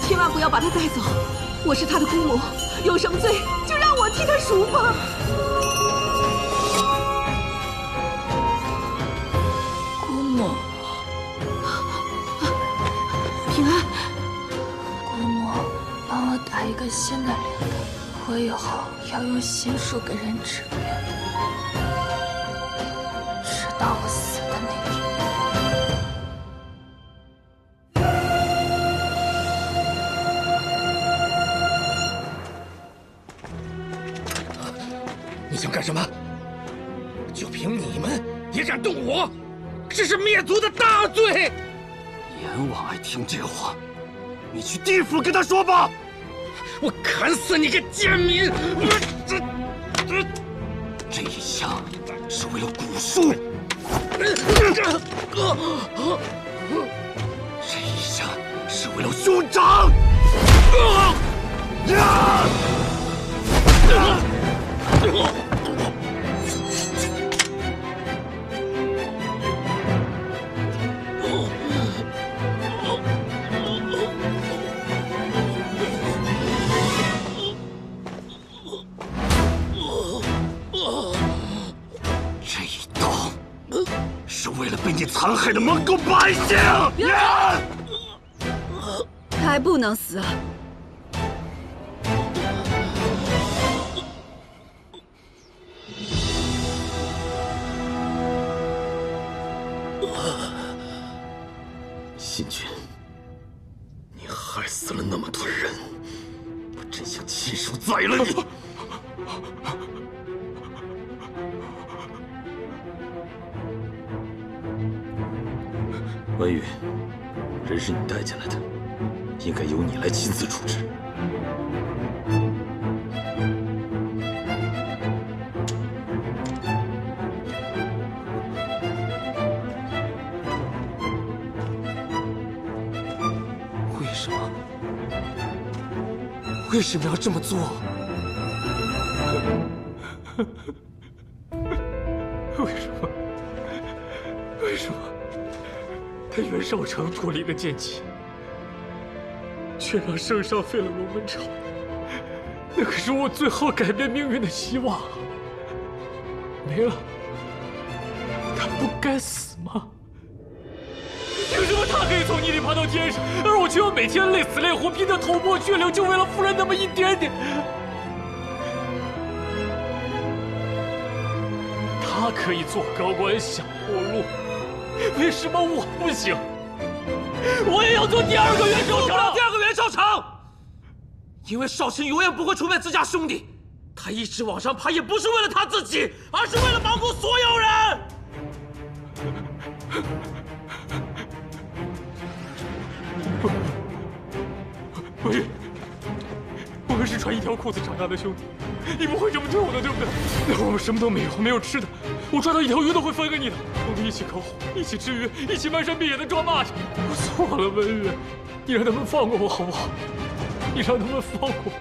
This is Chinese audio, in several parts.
千万不要把他带走，我是他的姑母，有什么罪就让我替他赎吧。姑母，平安，姑母，帮我打一个新的铃铛，我以后要用心术给人治病，直到我死的那天。 你想干什么？就凭你们也敢动我，这是灭族的大罪！阎王爱听这话，你去地府跟他说吧！我砍死你个贱民！这一下是为了古书，这一下是为了兄长。这一刀是为了被你残害的蒙古百姓！还不能死啊！ 信君，你害死了那么多人，我真想亲手宰了你！文宇，人是你带进来的，应该由你来亲自处置。为什么要这么做？为什么他袁绍城脱离了剑气，却让圣上废了龙门巢？那可是我最后改变命运的希望啊！没了，他不该死吗？爬到天上，而我却要每天累死累活，拼得头破血流，就为了夫人那么一点点。他可以做高官享活路，为什么我不行？我也要做第二个袁绍成！第二个袁绍成，因为少卿永远不会出卖自家兄弟，他一直往上爬也不是为了他自己，而是为了保护所有人。我们是穿一条裤子长大的兄弟，你不会这么对我的，对不对？那我们什么都没有，没有吃的，我抓到一条鱼都会分给你的。我们一起烤火，一起吃鱼，一起漫山遍野的抓蚂蚱。我错了，文远，你让他们放过我好不好？你让他们放过我。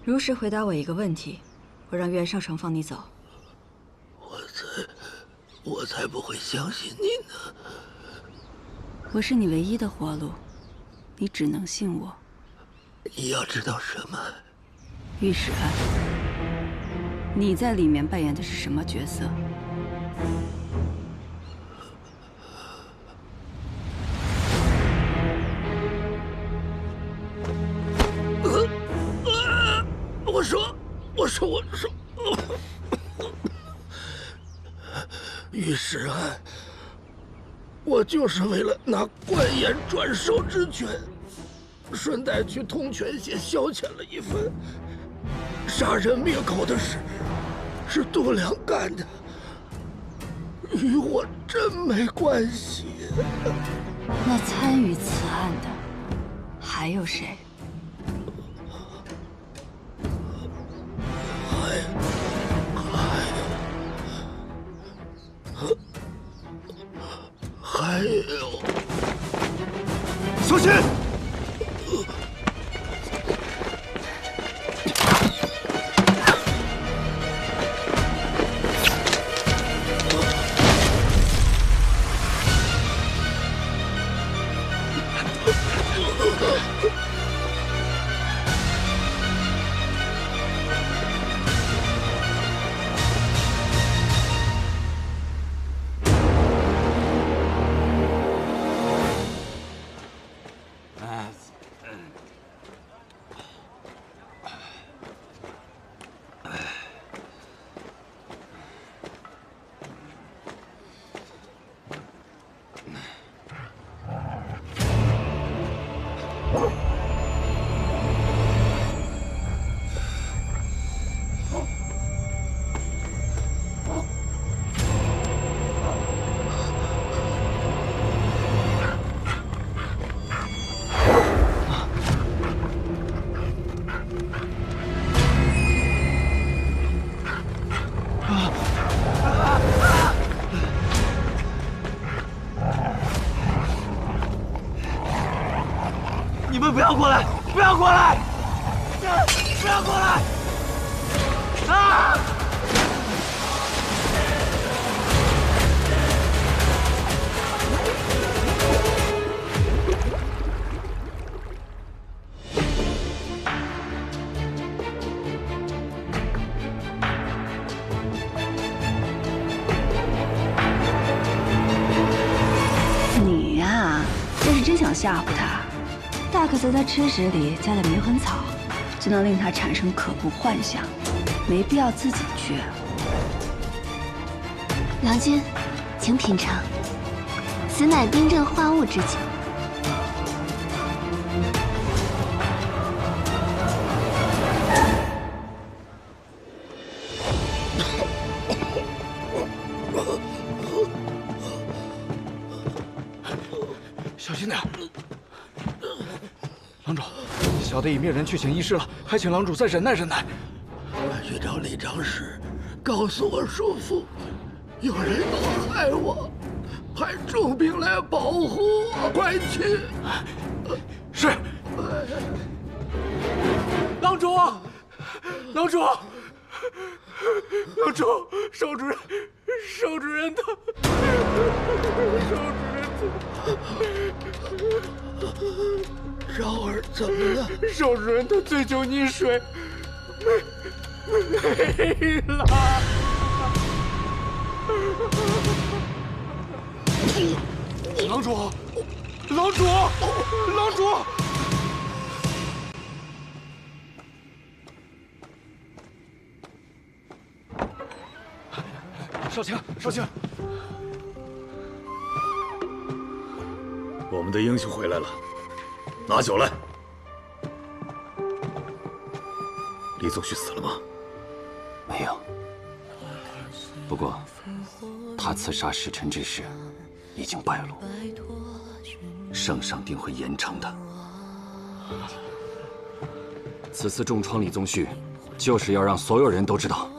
如实回答我一个问题，我让袁绍成放你走。我才不会相信你呢。我是你唯一的活路，你只能信我。你要知道什么？御史案，你在里面扮演的是什么角色？我说，御史案，我就是为了拿官盐转授之权，顺带去通泉县消遣了一番。杀人灭口的事是度量干的，与我真没关系。那参与此案的还有谁？还有，小心！你们不要过来！不要过来！不要过来！啊！你呀，要是真想吓唬他，大可在他吃食里加点迷魂草，就能令他产生可怖幻想，没必要自己去。郎君，请品尝，此乃冰镇化物之酒。小心点。郎主，小的已命人去请医师了，还请郎主再忍耐忍耐。快去找李长史，告诉我叔父，有人要害我，派重兵来保护我，快去！是。郎主，郎主，郎主，少主人他，昭儿怎么了？少主人他醉酒溺水，没了。郎主，郎主，郎主！少卿，少卿，我们的英雄回来了，拿酒来。李宗旭死了吗？没有。不过，他刺杀使臣之事已经败露，圣上定会严惩的。此次重创李宗旭，就是要让所有人都知道，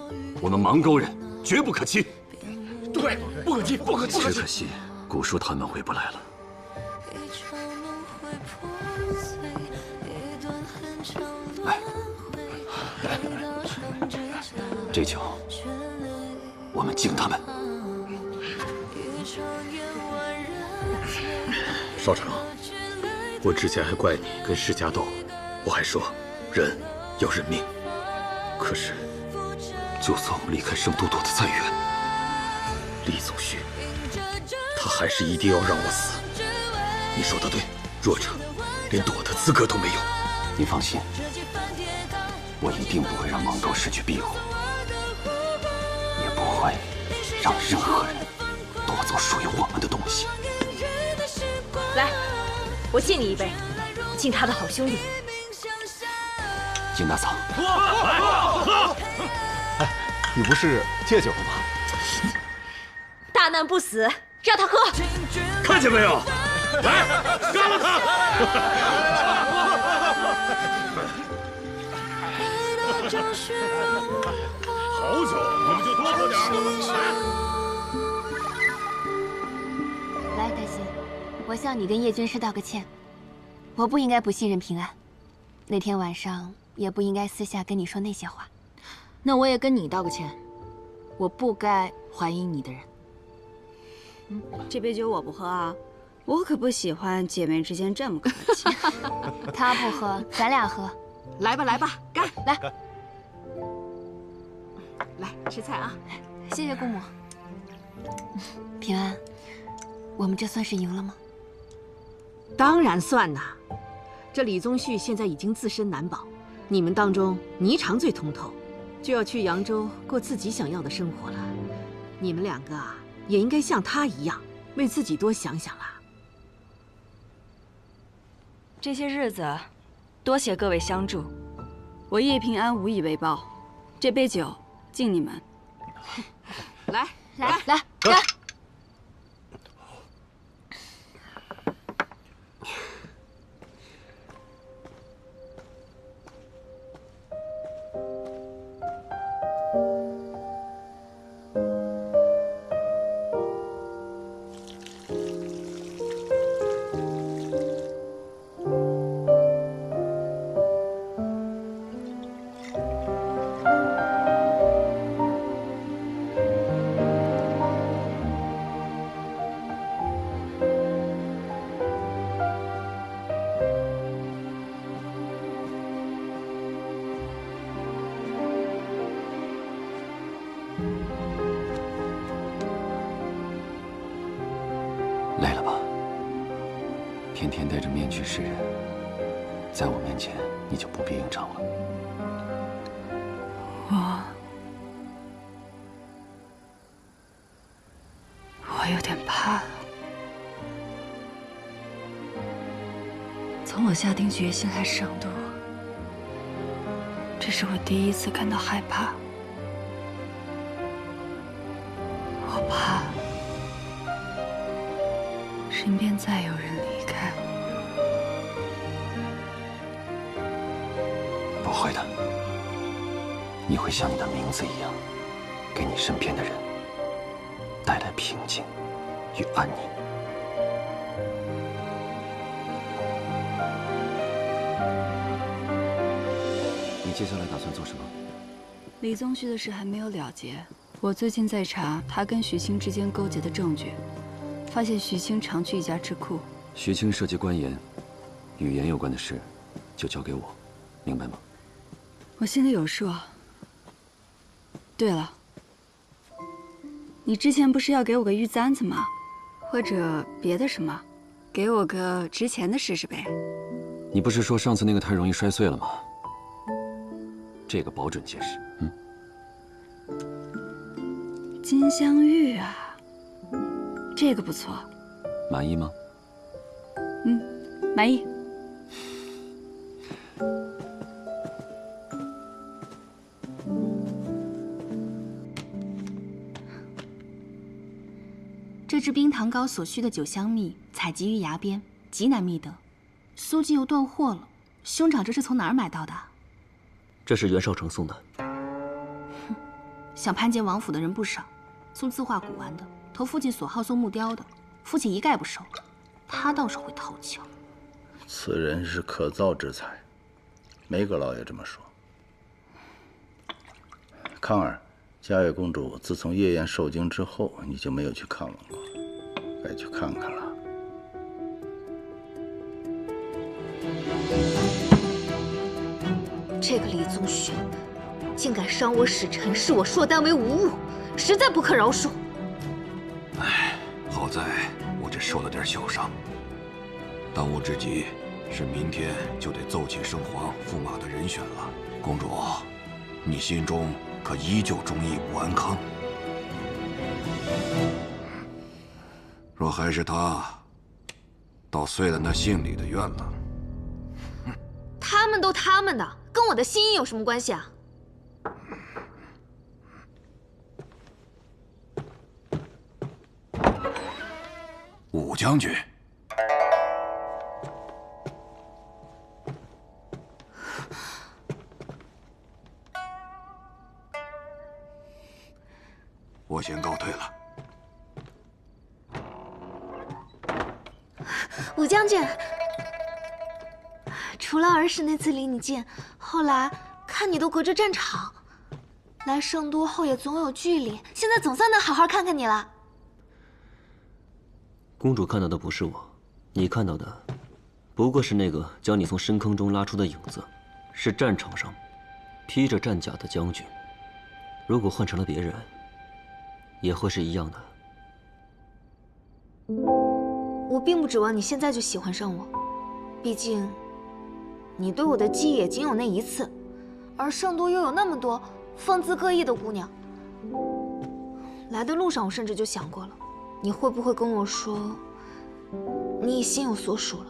我们芒沟人绝不可欺。对，不可欺，不可欺。只可惜古叔他们回不来了。来，这酒我们敬他们。少成，我之前还怪你跟世家斗，我还说人要认命。可是，就算我离开圣都躲得再远，李宗旭，他还是一定要让我死。你说的对，弱者连躲的资格都没有。你放心，我一定不会让芒沟失去庇护，也不会让任何人夺走属于我们的东西。来，我敬你一杯，敬他的好兄弟。金大嫂，你不是戒酒了吗？大难不死，让他喝。看见没有？来，干了他！好酒，你们就多喝点。来，德心，我向你跟叶军师道个歉，我不应该不信任平安，那天晚上也不应该私下跟你说那些话。那我也跟你道个歉，我不该怀疑你的人。这杯酒我不喝啊，我可不喜欢姐妹之间这么客气。他不喝，咱俩喝。来吧，来吧，干！来，来吃菜啊！谢谢姑母。平安，我们这算是赢了吗？当然算呐。这李宗旭现在已经自身难保，你们当中霓裳最通透，就要去扬州过自己想要的生活了。你们两个啊，也应该像他一样，为自己多想想啦。这些日子，多谢各位相助，我叶平安无以为报。这杯酒敬你们。来，干！累了吧？天天戴着面具示人，在我面前你就不必应场了。我有点怕了。从我下定决心来圣都，这是我第一次感到害怕。我怕身边再有人离开。你会像你的名字一样，给你身边的人带来平静与安宁。你接下来打算做什么？李宗旭的事还没有了结，我最近在查他跟许清之间勾结的证据，发现许清常去一家智库。许清涉及官研，与研有关的事，就交给我，明白吗？我心里有数。对了，你之前不是要给我个玉簪子吗？或者别的什么，给我个值钱的试试呗。你不是说上次那个太容易摔碎了吗？这个保准结实。金镶玉啊，这个不错。满意吗？满意。这支冰糖膏所需的酒香蜜采集于崖边，极难觅得。苏姬又断货了，兄长这是从哪儿买到的？这是袁绍成送的。想攀结王府的人不少，送字画古玩的，投父亲所好送木雕的，父亲一概不收。他倒是会讨巧。此人是可造之才，梅阁老爷这么说。康儿，嘉月公主自从夜宴受惊之后，你就没有去看望过，该去看看了。这个李宗旭，竟敢伤我使臣，视我硕丹为无物，实在不可饶恕。唉，好在我只受了点小伤。当务之急是明天就得奏请圣皇驸马的人选了。公主，你心中可依旧忠义不安康？若还是他，倒遂了那姓李的愿了。他们都他们的，跟我的心意有什么关系啊？武将军，我先告退了。武将军，除了儿时那次离你近，后来看你都隔着战场，来圣都后也总有距离，现在总算能好好看看你了。公主看到的不是我，你看到的不过是那个将你从深坑中拉出的影子，是战场上披着战甲的将军。如果换成了别人，也会是一样的。我并不指望你现在就喜欢上我，毕竟你对我的记忆也仅有那一次，而圣都又有那么多风姿各异的姑娘。来的路上，我甚至就想过了，你会不会跟我说，你已心有所属了？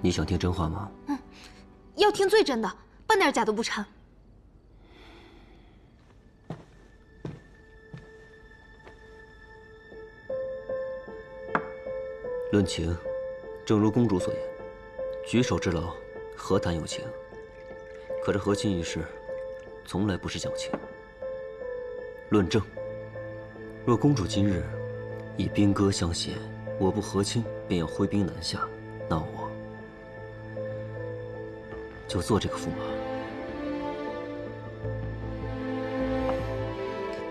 你想听真话吗？要听最真的，半点假都不掺。论情，正如公主所言，举手之劳，何谈有情？可这和亲一事，从来不是讲情。论政，若公主今日以兵戈相胁，我不和亲便要挥兵南下，那我就做这个驸马。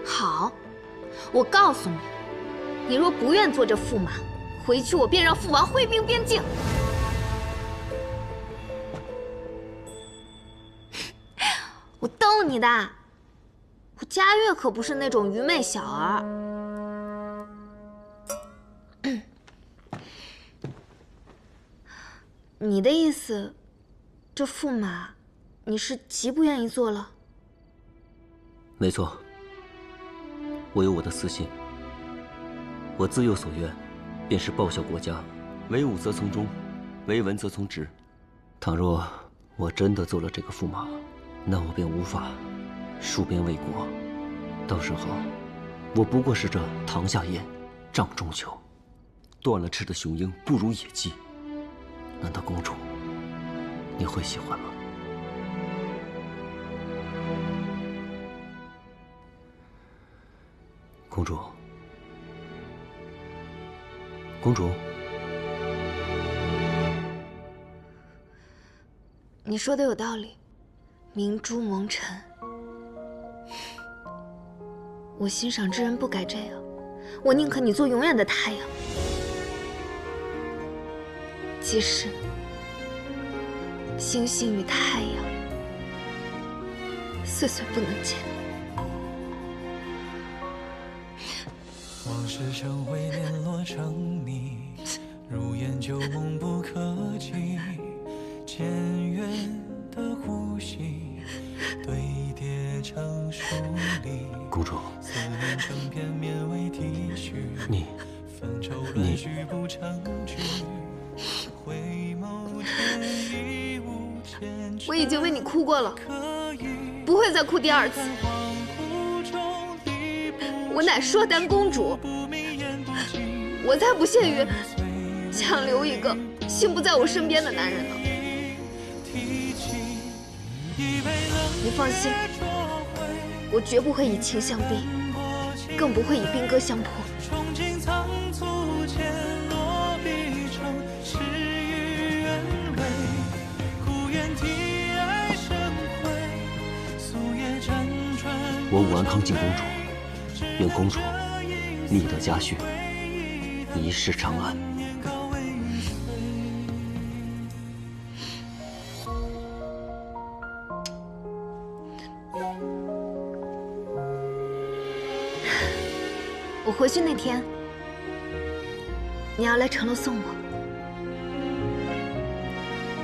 好，我告诉你，你若不愿做这驸马，回去我便让父王挥兵边境。我逗你的，我嘉悦可不是那种愚昧小儿。你的意思，这驸马，你是极不愿意做了？没错，我有我的私心，我自幼所愿，便是报效国家，为武则从忠，为文则从直。倘若我真的做了这个驸马，那我便无法戍边卫国，到时候我不过是这堂下燕，帐中囚，断了翅的雄鹰不如野鸡。难道公主你会喜欢吗？公主，公主，你说的有道理，明珠蒙尘。我欣赏之人不该这样，我宁可你做永远的太阳，即使星星与太阳岁岁不能见。往事成灰，面落成泥，如烟旧梦不可及。渐远的呼吸，堆叠成疏离。公主，思念成片面为体恤。你不成句。回眸间已无牵扯。我已经为你哭过了，不会再哭第二次。我乃硕丹公主，我才不屑于强留一个心不在我身边的男人呢。你放心，我绝不会以情相逼，更不会以兵戈相迫。我武安康靖公主，愿公主觅得佳婿，一世长安。我回去那天，你要来城楼送我。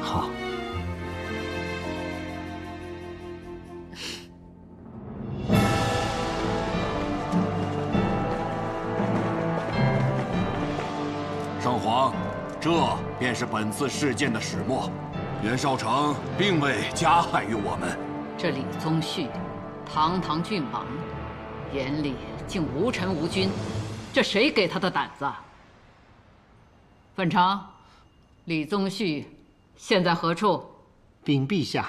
好。圣皇，这便是本次事件的始末。袁绍成并未加害于我们。这李宗旭，堂堂郡王，眼里竟无臣无君，这谁给他的胆子？范长，李宗旭现在何处？禀陛下，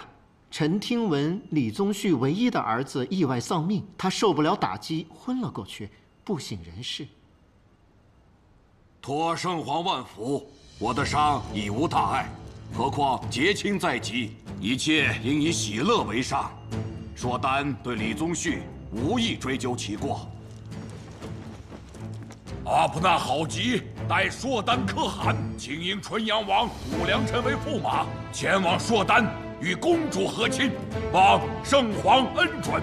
臣听闻李宗旭唯一的儿子意外丧命，他受不了打击，昏了过去，不省人事。托圣皇万福，我的伤已无大碍，何况节庆在即，一切应以喜乐为上。硕丹对李宗旭无意追究其过。阿普那好急，待硕丹可汗，请迎纯阳王武良臣为驸马，前往硕丹与公主和亲，望圣皇恩准。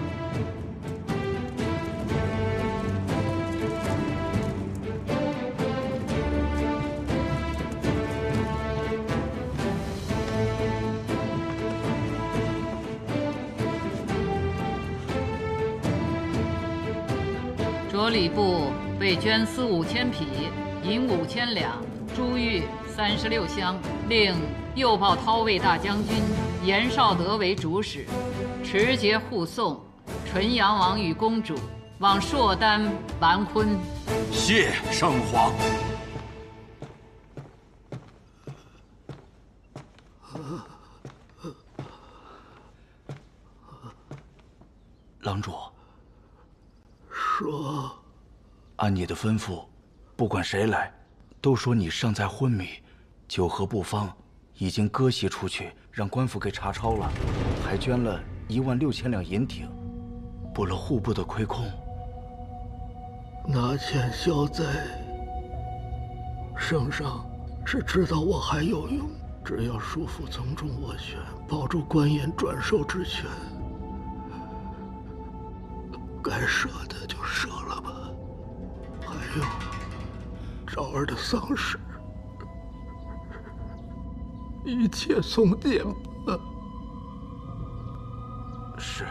着礼部被绢丝5000匹，银5000两，珠玉36箱，令右抱韬卫大将军严绍德为主使，持节护送纯阳王与公主往硕丹完婚。谢圣皇。郎主，说，按你的吩咐，不管谁来，都说你尚在昏迷，酒和布方已经割席出去，让官府给查抄了，还捐了16000两银锭，补了户部的亏空。拿钱消灾，圣上是知道我还有用，只要叔父从中斡旋，保住官盐转授之权，该舍的就舍了吧。还有昭儿的丧事，一切从简吧。是。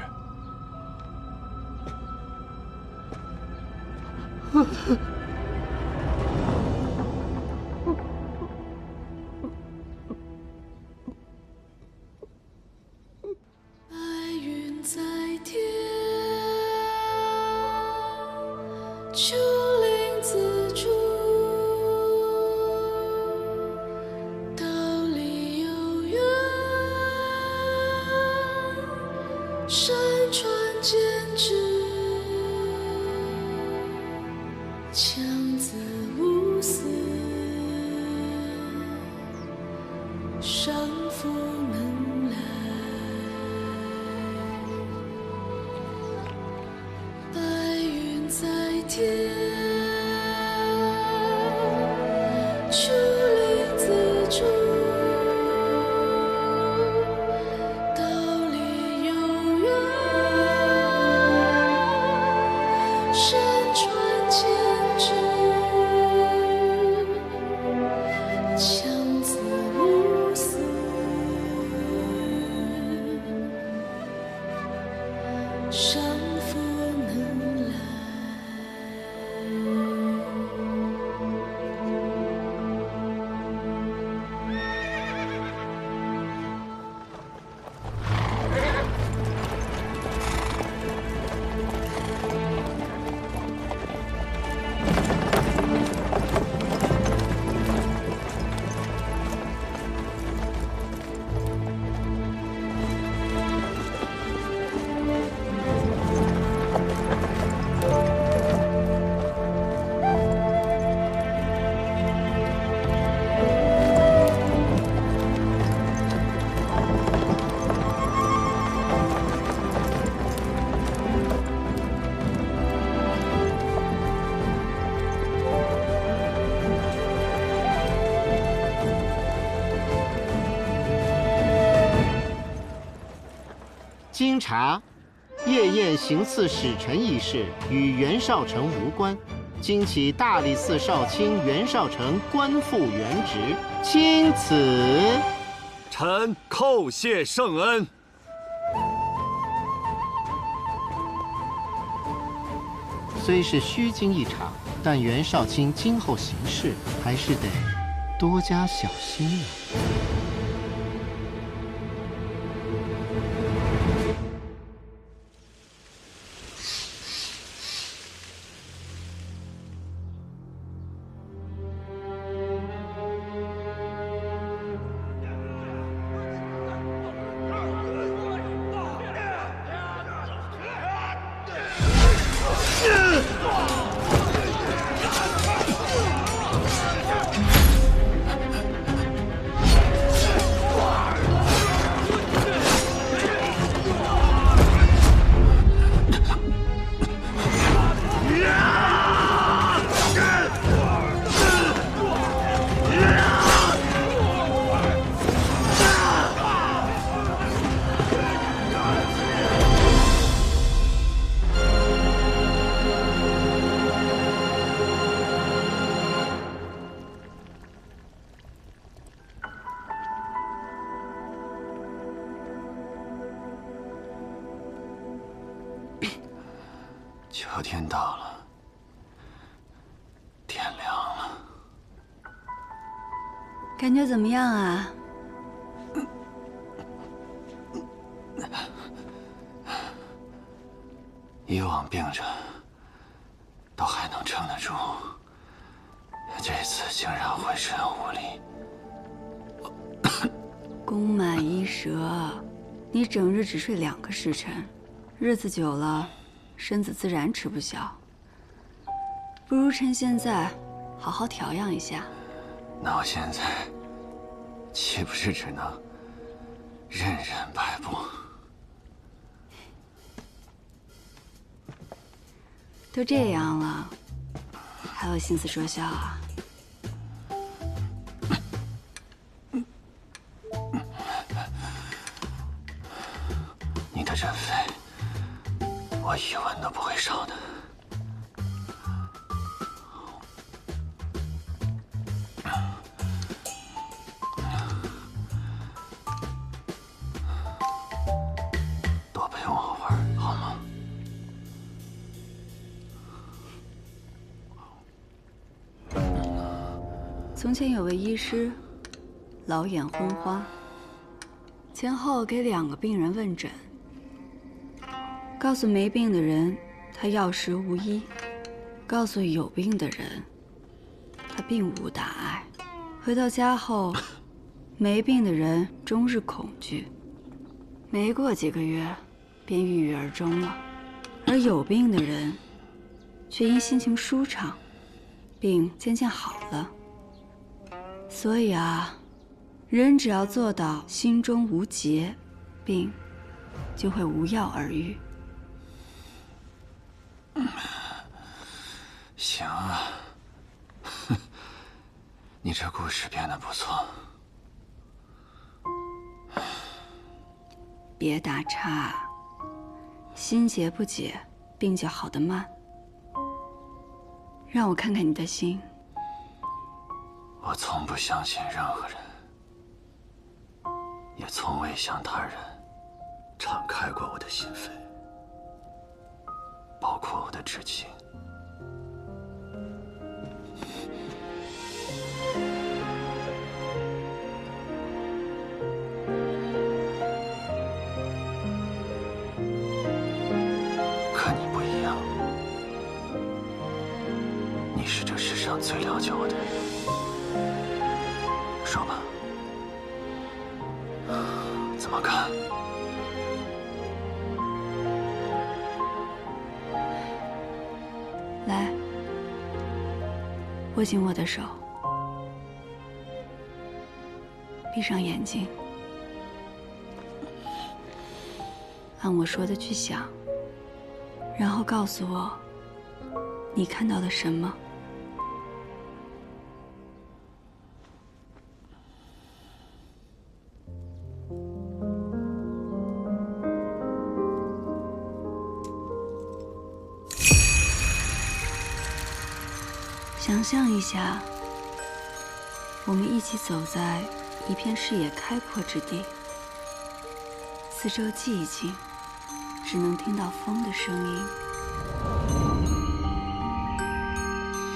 白云在天，秋林自主，道理有缘，山川渐至。强自无私，上负能来，白云在天，出离自主，道理悠远，山川千尺，强自无私，上负能来。经查，夜宴行刺使臣一事与袁绍成无关，今起大理寺少卿袁绍成官复原职，钦此。臣叩谢圣恩。虽是虚惊一场，但袁绍卿今后行事还是得多加小心了。秋天到了，天亮了，感觉怎么样啊？以往病着都还能撑得住，这次竟然浑身无力。宫满衣蛇，你整日只睡2个时辰，日子久了，身子自然吃不消。不如趁现在，好好调养一下。那我现在岂不是只能任人摆布？都这样了，还有心思说笑啊？你的诊费，我1文都不会少的。多陪我玩，好吗？从前有位医师，老眼昏花，前后给2个病人问诊，告诉没病的人他药石无医，告诉有病的人他并无大碍。回到家后，没病的人终日恐惧，没过几个月便郁郁而终了，而有病的人却因心情舒畅，病渐渐好了。所以啊，人只要做到心中无结，病就会无药而愈。行啊，你这故事编得不错。别打岔，心结不解，病就好得慢。让我看看你的心。我从不相信任何人，也从未向他人敞开过我的心扉，包括我的至亲。可你不一样，你是这世上最了解我的人。说吧，怎么看？来，握紧我的手，闭上眼睛，按我说的去想，然后告诉我，你看到了什么？想象一下，我们一起走在一片视野开阔之地，四周寂静，只能听到风的声音。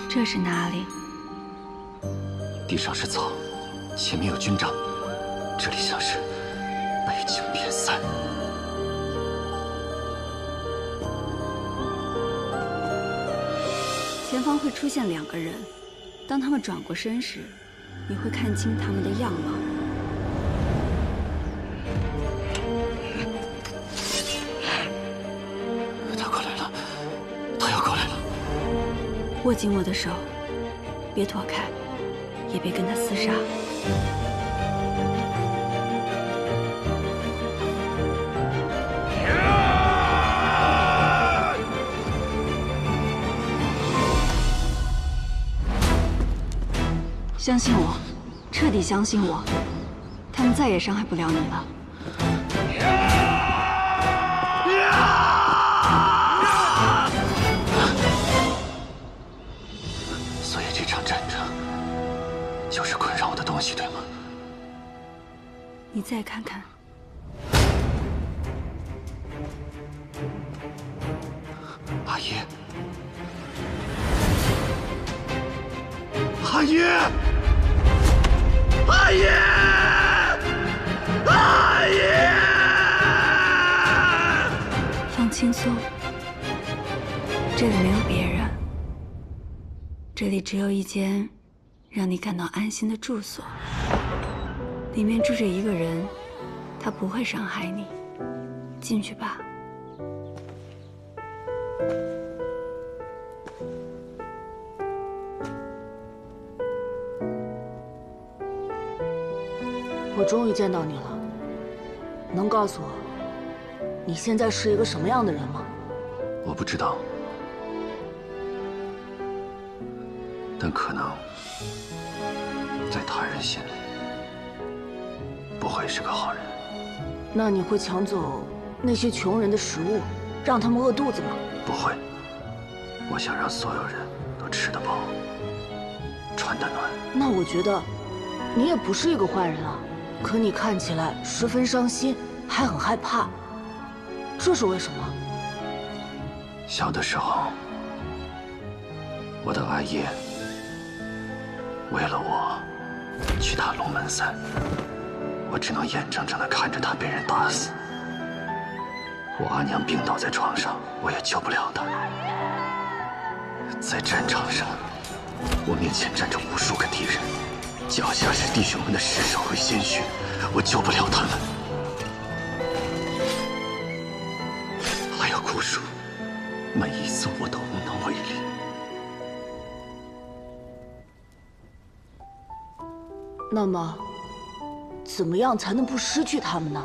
这是哪里？地上是草，前面有军帐，这里像是北境边塞。前方会出现2个人，当他们转过身时，你会看清他们的样貌。他过来了，他要过来了。握紧我的手，别躲开，也别跟他厮杀。相信我，彻底相信我，他们再也伤害不了你了。所以这场战争就是困扰我的东西，对吗？你再看看，阿爷，阿爷！阿爷！阿爷！放轻松，这里没有别人，这里只有一间让你感到安心的住所，里面住着一个人，他不会伤害你，进去吧。我终于见到你了，能告诉我，你现在是一个什么样的人吗？我不知道，但可能在他人心里不会是个好人。那你会抢走那些穷人的食物，让他们饿肚子吗？不会，我想让所有人都吃得饱，穿得暖。那我觉得你也不是一个坏人啊。可你看起来十分伤心，还很害怕，这是为什么？小的时候，我的阿爷为了我去打龙门赛，我只能眼睁睁地看着他被人打死。我阿娘病倒在床上，我也救不了她。在战场上，我面前站着无数个敌人，脚下是弟兄们的尸首和鲜血，我救不了他们。还有苦楚，每一次我都无能为力。那么，怎么样才能不失去他们呢？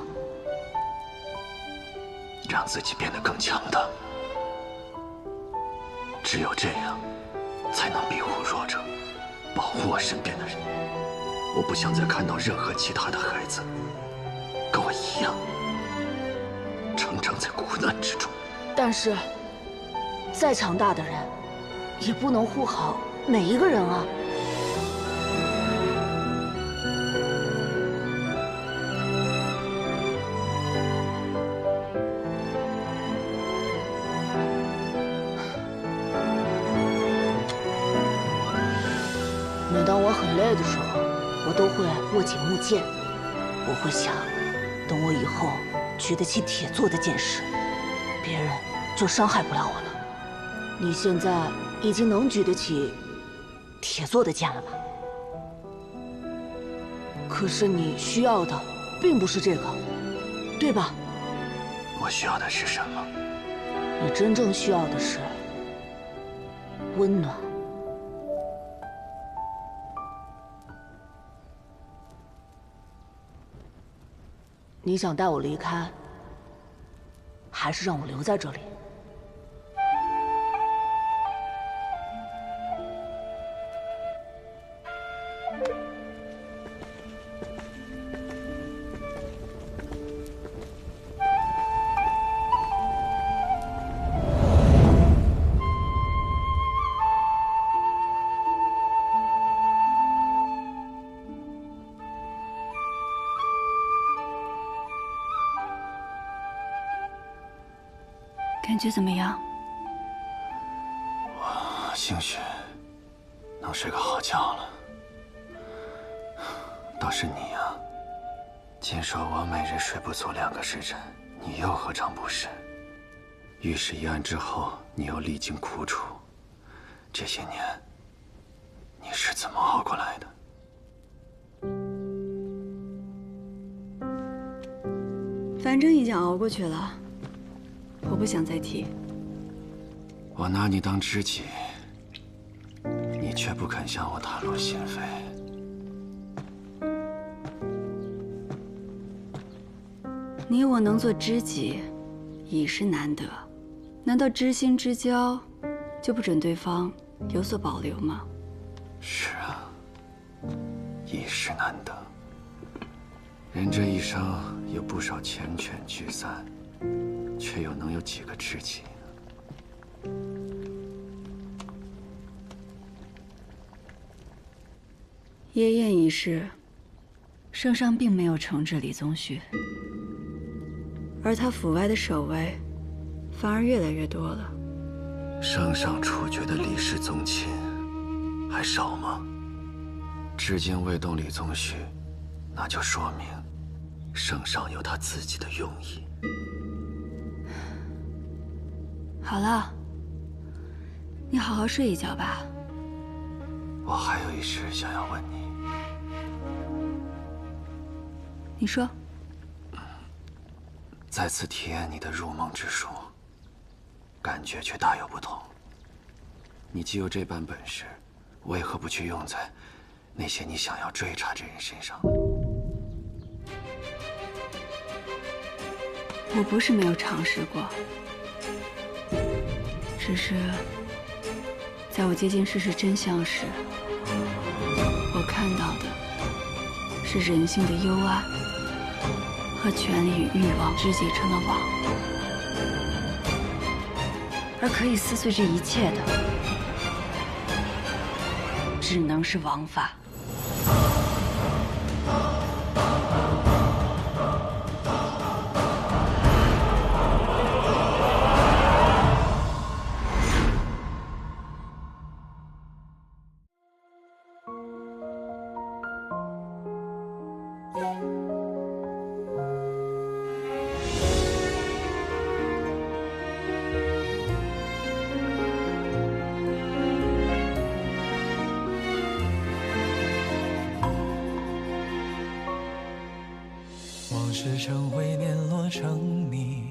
让自己变得更强大。只有这样，才能庇护弱者，保护我身边的人。我不想再看到任何其他的孩子跟我一样，成长在苦难之中。但是，再强大的人，也不能护好每一个人啊。每当我很累的时候，我都会握紧木剑。我会想，等我以后举得起铁做的剑时，别人就伤害不了我了。你现在已经能举得起铁做的剑了吧？可是你需要的并不是这个，对吧？我需要的是什么？你真正需要的是温暖。你想带我离开，还是让我留在这里？感觉怎么样？我兴许能睡个好觉了。倒是你呀，尽说我每日睡不足2个时辰，你又何尝不是？御史一案之后，你又历经苦楚，这些年你是怎么熬过来的？反正已经熬过去了，我不想再提。我拿你当知己，你却不肯向我袒露心扉。你我能做知己，已是难得。难道知心之交就不准对方有所保留吗？是啊，已是难得。人这一生有不少缱绻聚散，却又能有几个知己呢？夜宴一事，圣上并没有惩治李宗旭，而他府外的守卫反而越来越多了。圣上处决的李氏宗亲还少吗？至今未动李宗旭，那就说明圣上有他自己的用意。好了，你好好睡一觉吧。我还有一事想要问你。你说。再次体验你的入梦之术，感觉却大有不同。你既有这般本事，为何不去用在那些你想要追查之人身上？我不是没有尝试过，只是在我接近事实真相时，我看到的是人性的幽暗和权力与欲望织结成的网，而可以撕碎这一切的，只能是王法。往事成灰，碾落成泥，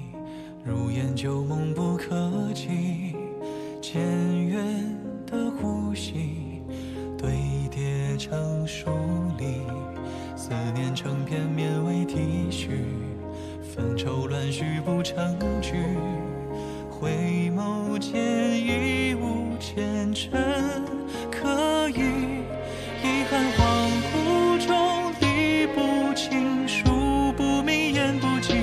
如烟旧梦不可及。渐远的呼吸，堆叠成疏离。许不成句，回眸间已无前尘可语。遗憾恍惚中理不清，数不明言不尽，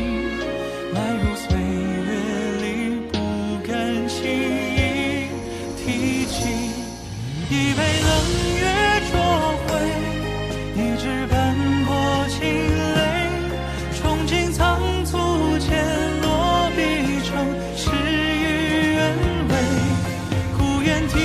埋入岁月里不敢轻易提起。一杯冷月灼灰，一纸斑驳情泪，憧憬仓促间落笔成诗与愿违，孤雁啼